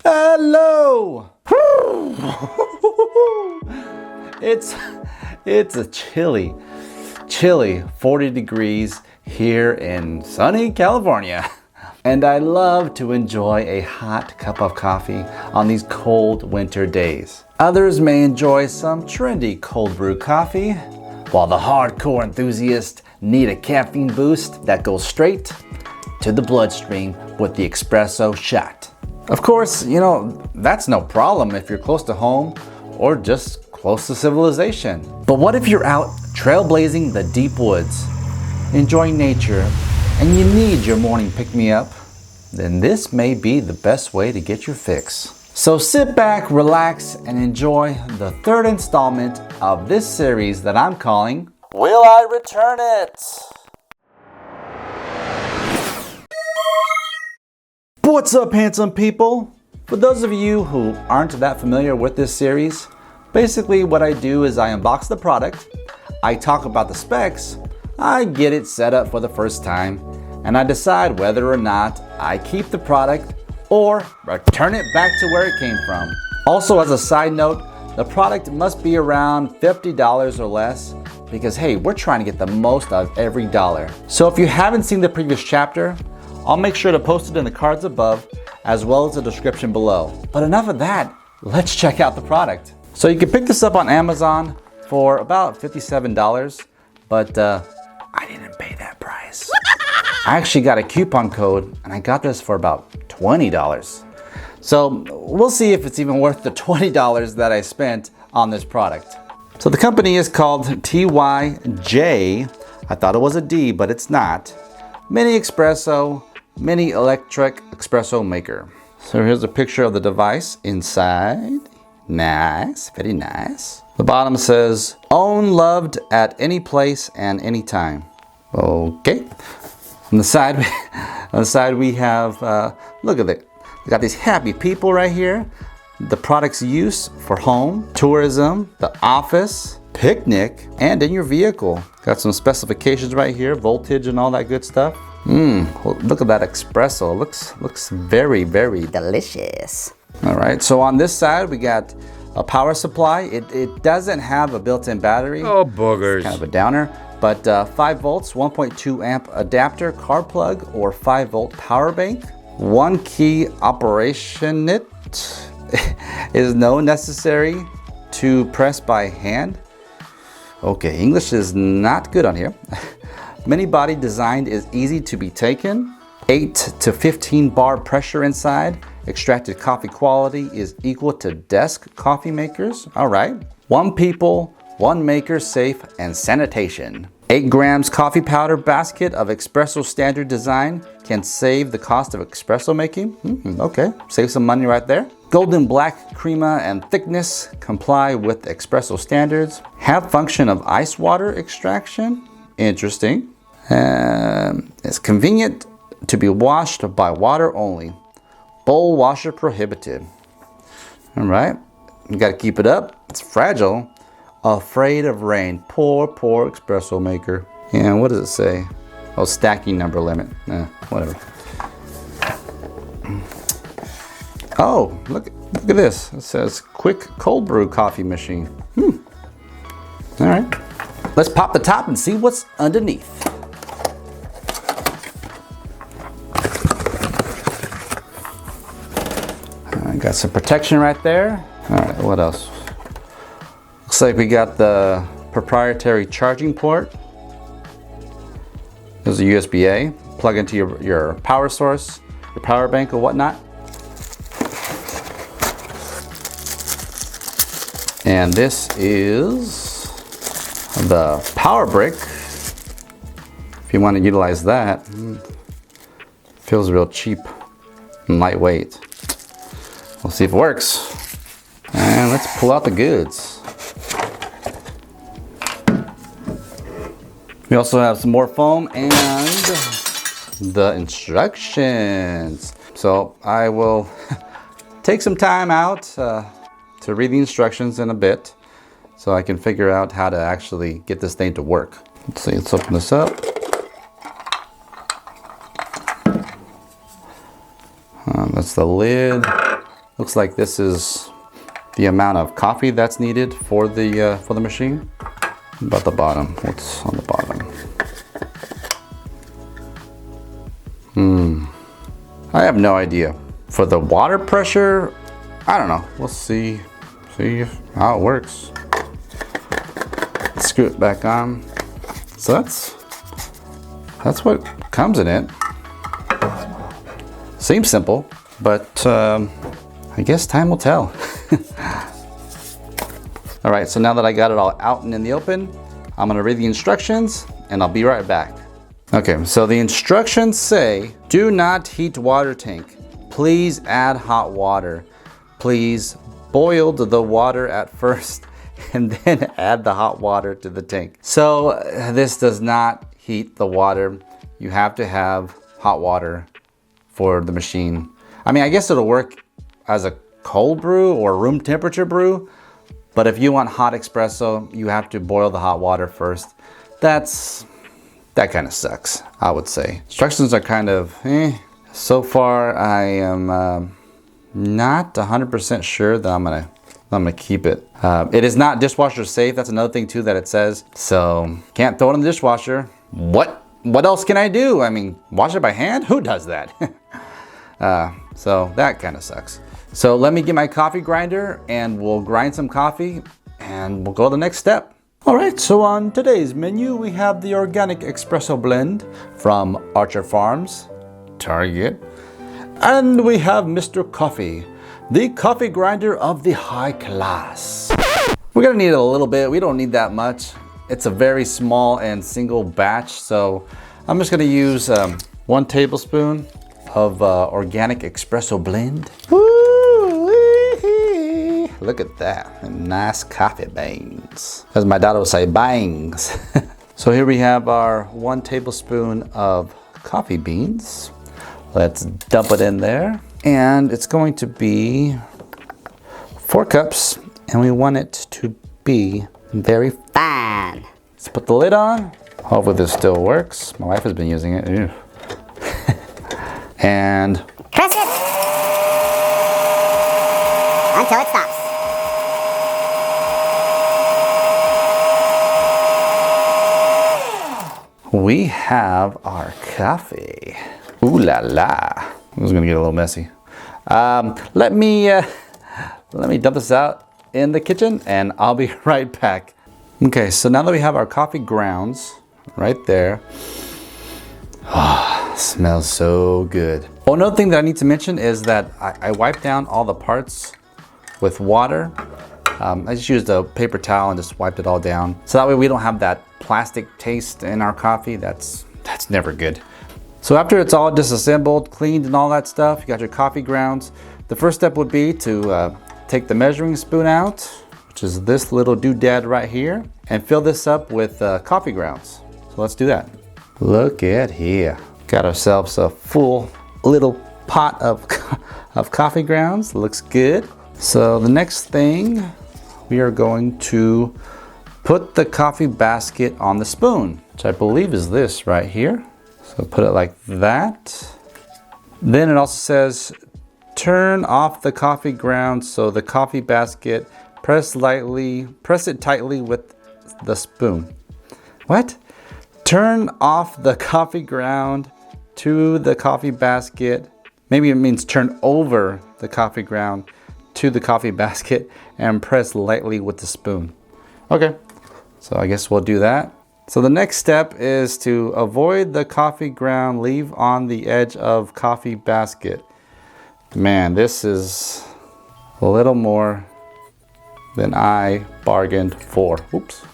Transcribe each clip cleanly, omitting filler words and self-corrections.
Hello! It's a chilly 40 degrees here in sunny California. And I love to enjoy a hot cup of coffee on these cold winter days. Others may enjoy some trendy cold brew coffee, while the hardcore enthusiasts need a caffeine boost that goes straight to the bloodstream with the espresso shot. Of course, you know, that's no problem if you're close to home or just close to civilization. But what if you're out trailblazing the deep woods, enjoying nature, and you need your morning pick-me-up? Then this may be the best way to get your fix. So sit back, relax, and enjoy the third installment of this series that I'm calling, Will I Return It? What's up, handsome people? For those of you who aren't that familiar with this series, basically what I do is I unbox the product, I talk about the specs, I get it set up for the first time, and I decide whether or not I keep the product or return it back to where it came from. Also, as a side note, the product must be around $50 or less because hey, we're trying to get the most out of every dollar. So if you haven't seen the previous chapter, I'll make sure to post it in the cards above as well as the description below. But enough of that, let's check out the product. So you can pick this up on Amazon for about $57, but I didn't pay that price. I actually got a coupon code and I got this for about $20. So we'll see if it's even worth the $20 that I spent on this product. So the company is called T.Y.J. I thought it was a D, but it's not. Mini Electric Espresso Maker. So here's a picture of the device inside. Nice, very nice. The bottom says, own, loved at any place and any time. Okay. On the side we have, look at it. We got these happy people right here. The product's use for home, tourism, the office, picnic, and in your vehicle. Got some specifications right here, voltage and all that good stuff. Look at that espresso. Looks very, very delicious. All right, so on this side we got a power supply. It doesn't have a built-in battery. Oh, boogers. It's kind of a downer, but 5 volts, 1.2 amp adapter, car plug, or 5 volt power bank. One key operation it is no necessary to press by hand. Okay, English is not good on here. Mini body design is easy to be taken. 8 to 15 bar pressure inside. Extracted coffee quality is equal to desk coffee makers. All right. 1 people, 1 maker, safe and sanitation. 8 grams coffee powder basket of espresso standard design can save the cost of espresso making. Okay, save some money right there. Golden black crema and thickness comply with espresso standards. Have function of ice water extraction. Interesting. It's convenient to be washed by water only. Bowl washer prohibited. All right, you gotta keep it up. It's fragile. Afraid of rain. Poor espresso maker. And what does it say? Oh, stacking number limit. Whatever. Oh, look at this. It says quick cold brew coffee machine. All right, let's pop the top and see what's underneath. Got some protection right there. All right, what else? Looks like we got the proprietary charging port. There's a USB-A. Plug into your power source, your power bank or whatnot. And this is the power brick. If you want to utilize that. Feels real cheap and lightweight. We'll see if it works. And let's pull out the goods. We also have some more foam and the instructions. So I will take some time out to read the instructions in a bit so I can figure out how to actually get this thing to work. Let's see, let's open this up. That's the lid. Looks like this is the amount of coffee that's needed for the machine. What about the bottom? What's on the bottom? I have no idea. For the water pressure, I don't know. We'll see how it works. Screw it back on. So that's what comes in it. Seems simple, but I guess time will tell. All right, so now that I got it all out and in the open, I'm gonna read the instructions and I'll be right back. Okay, so the instructions say, do not heat water tank. Please add hot water. Please boil the water at first and then add the hot water to the tank. So this does not heat the water. You have to have hot water for the machine. I mean, I guess it'll work as a cold brew or room temperature brew, but if you want hot espresso, you have to boil the hot water first. That kind of sucks, I would say. Instructions are kind of So far, I am not 100% sure that I'm gonna keep it. It is not dishwasher safe. That's another thing too that it says. So can't throw it in the dishwasher. What else can I do? I mean, wash it by hand? Who does that? So that kind of sucks. So let me get my coffee grinder and we'll grind some coffee and we'll go to the next step. All right, so on today's menu, we have the organic espresso blend from Archer Farms, Target. And we have Mr. Coffee, the coffee grinder of the high class. We're gonna need it a little bit. We don't need that much. It's a very small and single batch, so I'm just gonna use 1 tablespoon of organic espresso blend. Woo-wee-hee. Look at that, nice coffee beans. As my daughter would say, bangs. So here we have our 1 tablespoon of coffee beans. Let's dump it in there. And it's going to be 4 cups, and we want it to be very fine. Let's put the lid on. Hopefully this still works. My wife has been using it. Ew. And press it until it stops. We have our coffee. Ooh la la. This is gonna get a little messy. Let me dump this out in the kitchen and I'll be right back. Okay, so now that we have our coffee grounds right there, smells so good. Oh, another thing that I need to mention is that I wiped down all the parts with water. I just used a paper towel and just wiped it all down. So that way we don't have that plastic taste in our coffee. That's never good. So after it's all disassembled, cleaned and all that stuff, you got your coffee grounds. The first step would be to take the measuring spoon out, which is this little doodad right here, and fill this up with coffee grounds. So let's do that. Look at here. Got ourselves a full little pot of coffee grounds. Looks good. So the next thing, we are going to put the coffee basket on the spoon, which I believe is this right here. So put it like that. Then it also says, turn off the coffee ground so the coffee basket, press it tightly with the spoon. What? Turn off the coffee ground to the coffee basket. Maybe it means turn over the coffee ground to the coffee basket and press lightly with the spoon. Okay, so I guess we'll do that. So the next step is to avoid the coffee ground, leave on the edge of coffee basket. Man, this is a little more than I bargained for. Oops.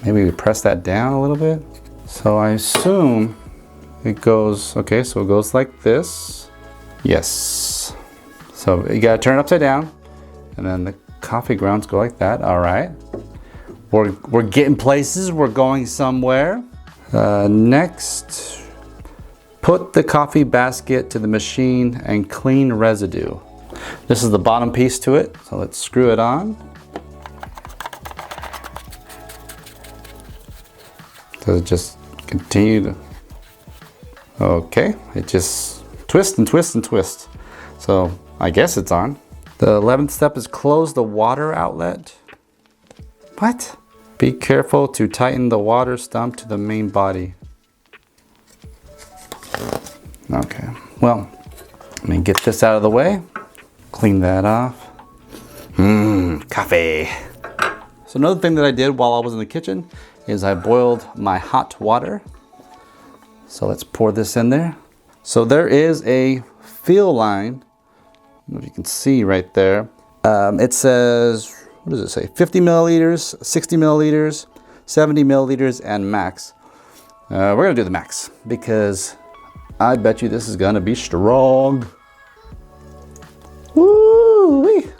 Maybe we press that down a little bit. So I assume it goes, okay, so it goes like this. Yes. So you gotta turn it upside down and then the coffee grounds go like that. All right. We're getting places, we're going somewhere. Next, put the coffee basket to the machine and clean residue. This is the bottom piece to it, so let's screw it on. Does it just continue to, okay, it just twists and twists and twists. So I guess it's on. The 11th step is close the water outlet. What? Be careful to tighten the water stump to the main body. Okay, well, let me get this out of the way. Clean that off. Coffee. So another thing that I did while I was in the kitchen is I boiled my hot water. So let's pour this in there. So there is a fill line. I don't know if you can see right there. It says, what does it say? 50 milliliters, 60 milliliters, 70 milliliters, and max. We're gonna do the max because I bet you this is gonna be strong. Woo-wee.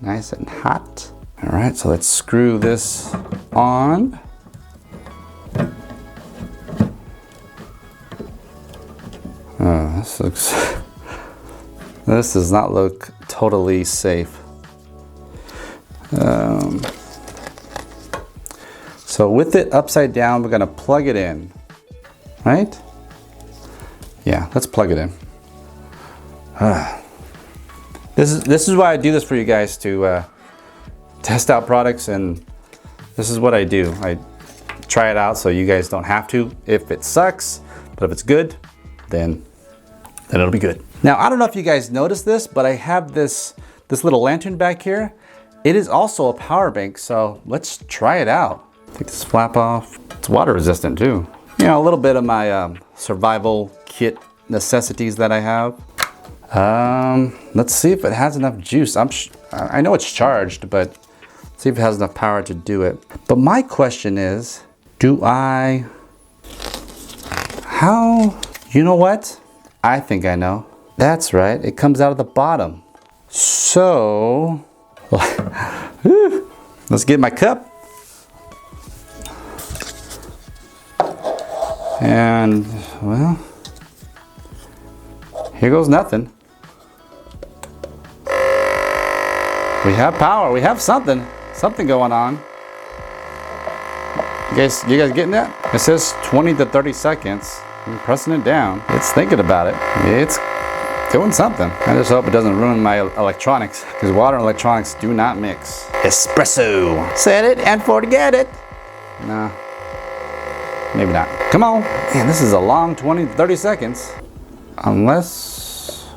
Nice and hot. All right, so let's screw this on. Oh, this does not look totally safe. So with it upside down, we're gonna plug it in, right? Yeah, let's plug it in. This is why I do this for you guys, to test out products, and this is what I do. I try it out so you guys don't have to if it sucks, but if it's good, then it'll be good. Now, I don't know if you guys noticed this, but I have this little lantern back here. It is also a power bank, so let's try it out. Take this flap off. It's water resistant too. You know, a little bit of my survival kit necessities that I have. Let's see if it has enough juice. I know it's charged, but let's see if it has enough power to do it. But my question is, how? You know what? I think I know. That's right, it comes out of the bottom. So, let's get my cup. And, well, here goes nothing. We have power, we have something going on. You guys getting that? It says 20 to 30 seconds. I'm pressing it down. It's thinking about it. It's doing something. I just hope it doesn't ruin my electronics, because water and electronics do not mix. Espresso. Set it and forget it. No, maybe not. Come on. Man, this is a long 20 to 30 seconds. Unless,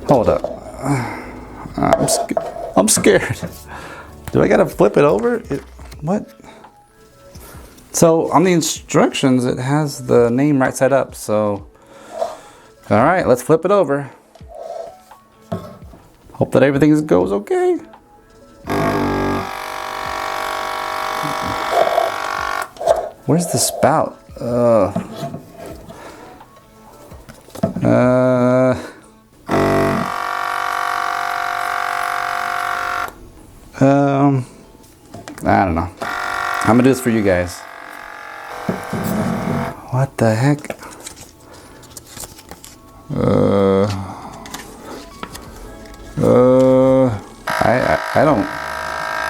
hold up. I'm scared. Do I gotta flip it over? What? So on the instructions, it has the name right side up. So, all right, let's flip it over. Hope that everything goes okay. Where's the spout? I don't know. I'm gonna do this for you guys. What the heck?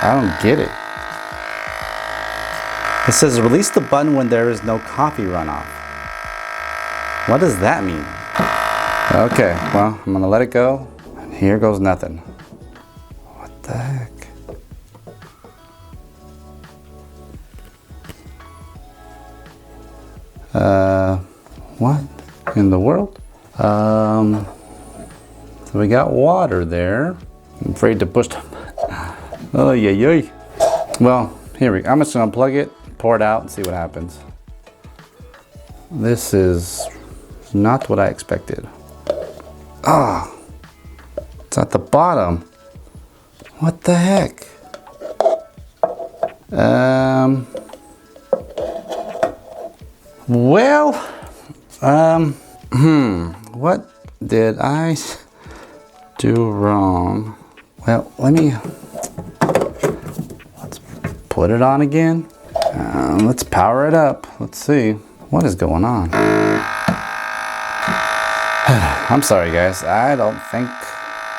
I don't get it. It says release the button when there is no coffee runoff. What does that mean? Okay, well, I'm gonna let it go. And here goes nothing. What the heck? What in the world? So we got water there. I'm afraid to push them. Oh, yeah. Well, here we go. I'm just gonna unplug it, pour it out, and see what happens. This is not what I expected. Ah, it's at the bottom. What the heck? Well, what did I do wrong? Well, let's put it on again. Let's power it up. Let's see what is going on. I'm sorry, guys. I don't think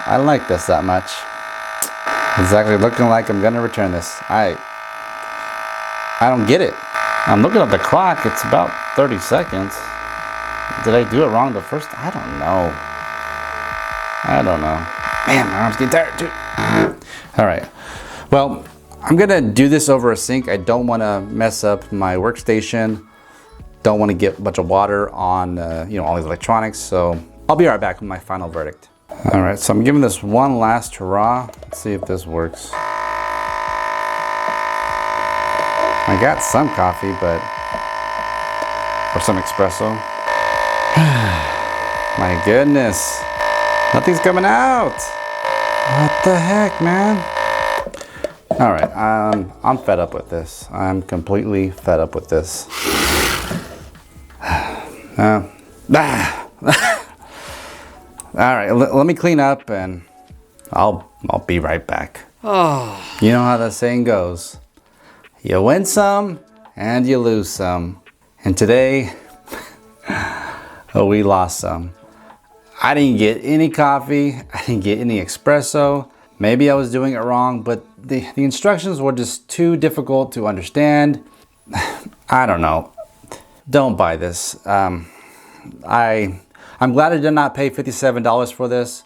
I like this that much. It's actually looking like I'm gonna return this. I don't get it. I'm looking at the clock. It's about 30 seconds. Did I do it wrong the first? I don't know. I don't know. Man, my arm's getting tired too. All right. Well, I'm gonna do this over a sink. I don't want to mess up my workstation. Don't want to get a bunch of water on you know, all these electronics. So I'll be right back with my final verdict. All right, so I'm giving this one last hurrah. Let's see if this works. I got some coffee, but or some espresso. My goodness, nothing's coming out. What the heck, man? All right, I'm fed up with this. I'm completely fed up with this. All right, let me clean up and I'll be right back. Oh. You know how that saying goes. You win some and you lose some. And today, we lost some. I didn't get any coffee. I didn't get any espresso. Maybe I was doing it wrong, but the instructions were just too difficult to understand. I don't know. Don't buy this. I'm glad I did not pay $57 for this,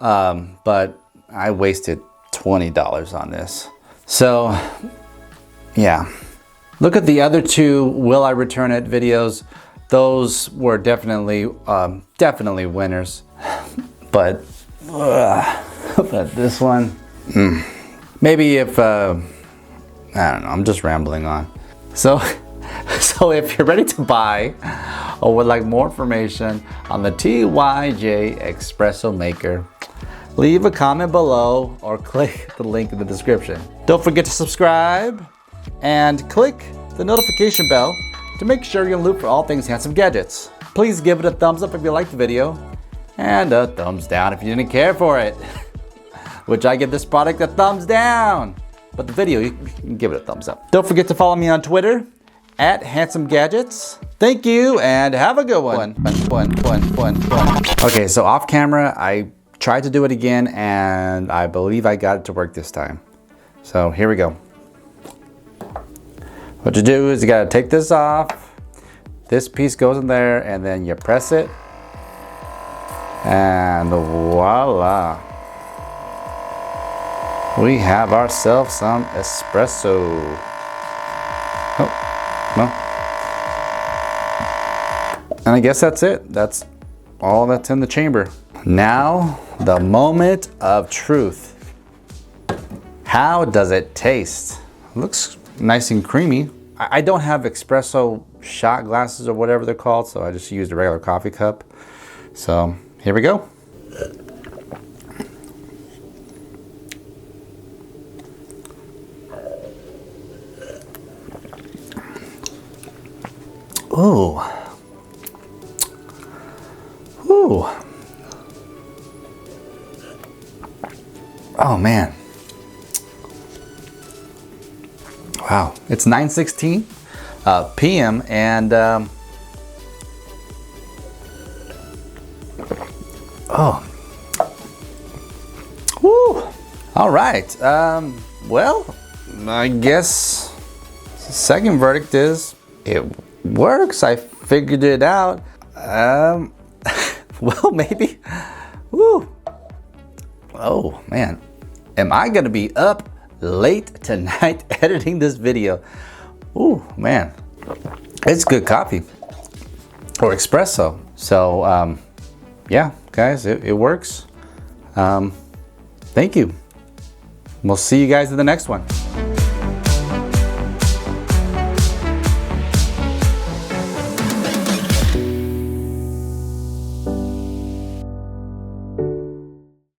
but I wasted $20 on this. So, yeah. Look at the other two will I return it videos. Those were definitely winners. But this one, maybe if, I don't know, I'm just rambling on. So if you're ready to buy or would like more information on the T.Y.J Espresso Maker, leave a comment below or click the link in the description. Don't forget to subscribe and click the notification bell to make sure you're in the loop for all things handsome gadgets. Please give it a thumbs up if you liked the video and a thumbs down if you didn't care for it. Which I give this product a thumbs down. But the video, you can give it a thumbs up. Don't forget to follow me on Twitter @HandsomeGadgets. Thank you and have a good one. Okay, so off camera, I tried to do it again and I believe I got it to work this time. So here we go. What you do is you gotta take this off. This piece goes in there and then you press it. And voila. We have ourselves some espresso. Oh, well. And I guess that's it. That's all that's in the chamber. Now, the moment of truth. How does it taste? Looks nice and creamy. I don't have espresso shot glasses or whatever they're called, so I just used a regular coffee cup. So here we go. Ooh. Ooh. Oh man. Wow, it's 9:16 p.m. and oh, woo! All right. Well, I guess the second verdict is it works. I figured it out. Well, maybe. Woo! Oh man, am I gonna be up late tonight editing this video? Ooh, man, it's good coffee or espresso. So yeah, guys, it works. Thank you. We'll see you guys in the next one.